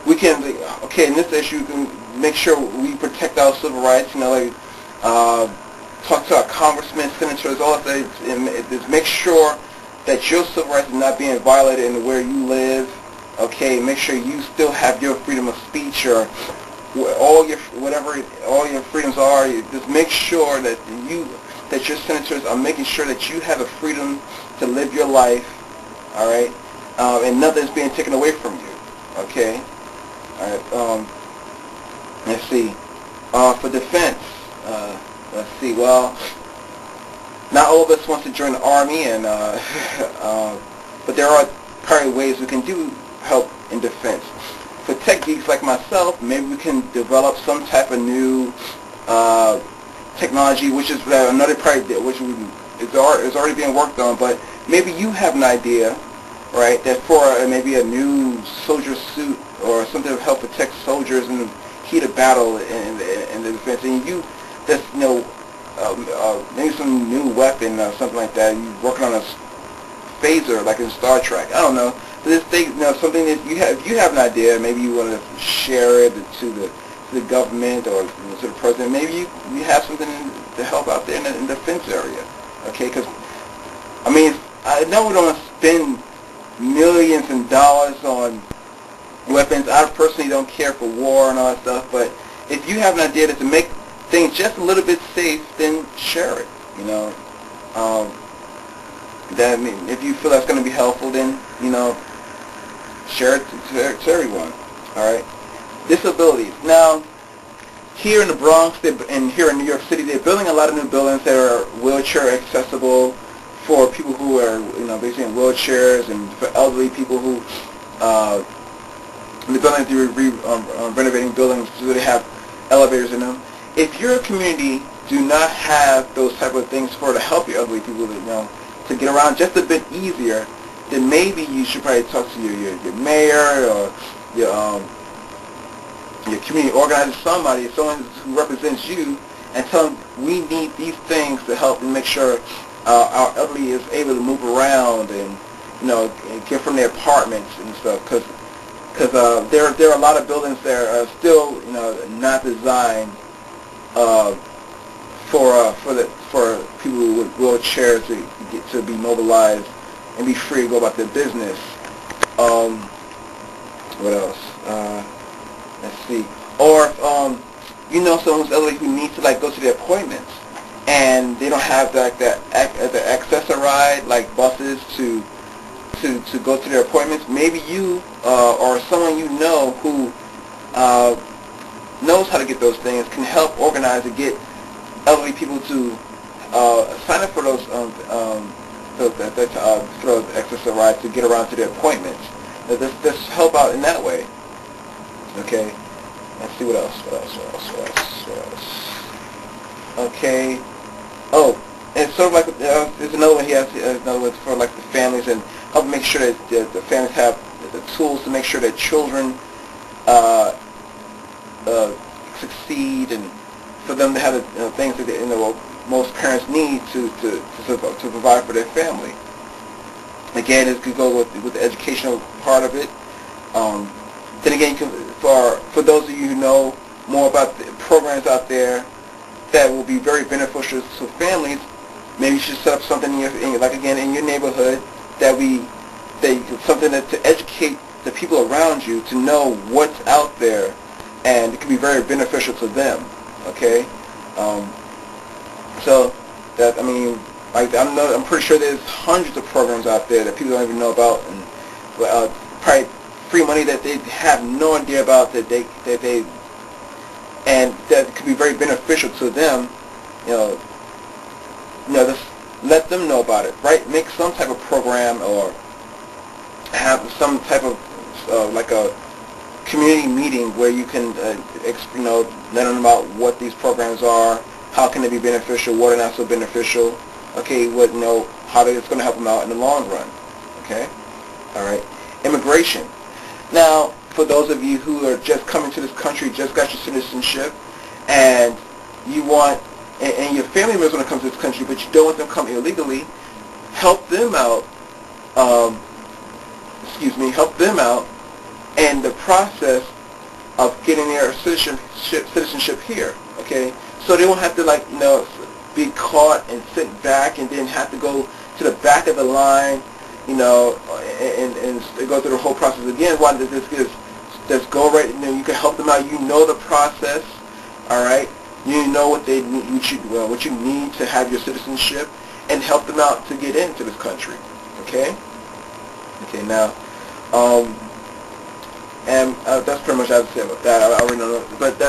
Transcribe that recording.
we can, okay, in this issue, we can make sure we protect our civil rights, like talk to our congressmen, senators, all of that, and just make sure that your civil rights are not being violated in where you live. Okay, make sure you still have your freedom of speech, or all your freedoms are. Just make sure that your senators are making sure that you have the freedom to live your life. All right, and nothing's being taken away from you. Okay. All right. Let's see. For defense, let's see. Well, not all of us want to join the army, and but there are probably ways we can do help in defense. For tech geeks like myself, maybe we can develop some type of new technology, which is another part which is already being worked on. But maybe you have an idea, right? That for maybe a new soldier suit or something to help protect soldiers in the heat of battle in the defense, and you just maybe some new weapon or something like that. You're working on a phaser like in Star Trek. I don't know. This thing, something that if you have an idea, maybe you want to share it to the government or to the president. Maybe you have something to help out there in the defense area. Okay, because I know we don't spend millions of dollars on weapons. I personally don't care for war and all that stuff, but if you have an idea to make things just a little bit safe, then share it. If you feel that's going to be helpful, then share it to everyone. All right. Disabilities. Now, here in the Bronx and here in New York City, they're building a lot of new buildings that are wheelchair accessible for people who are basically in wheelchairs, and for elderly people who the buildings they're renovating buildings so they have elevators in them. If your community do not have those type of things to help your elderly people to get around just a bit easier, then maybe you should probably talk to your mayor or your community organizer, someone who represents you, and tell them we need these things to help and make sure our elderly is able to move around and get from their apartments and stuff. Because there are a lot of buildings that are still not designed for people with wheelchairs to be mobilized and be free to go about their business. What else? Let's see. Or someone who's elderly who needs to go to their appointments and they don't have the access ride like buses to go to their appointments. Maybe you or someone who knows how to get those things can help organize and get elderly people to sign up for those access rides to get around to their appointments. Let's help out in that way. Okay. Let's see what else. Okay. Oh, and sort of like there's another one here. Another one for the families and help make sure that the families have the tools to make sure that children succeed, and for them to have the things that most parents need to provide for their family. Again, it could go with the educational part of it. Then again, for those of you who know more about the programs out there that will be very beneficial to families, maybe you should set up something in your neighborhood something to educate the people around you to know what's out there, and it can be very beneficial to them. Okay, so that I'm pretty sure there's hundreds of programs out there that people don't even know about, and probably free money that they have no idea about and that could be very beneficial to them. Just let them know about it, right? Make some type of program or have some type of like a community meeting where you can let them about what these programs are, how can they be beneficial, what are not so beneficial, okay, how it's going to help them out in the long run. Okay, all right. Immigration. Now, for those of you who are just coming to this country, just got your citizenship, and you want, and your family members want to come to this country, but you don't want them to come illegally, help them out. Help them out, and the process of getting their citizenship here. Okay, so they won't have to be caught and sent back and then have to go to the back of the line, and go through the whole process again. Why does this just go right? You can help them out. You know the process. All right. You know what they need, what you need to have your citizenship, and help them out to get into this country. Okay. Okay. Now, and that's pretty much what I have to say about that. I already know, but that.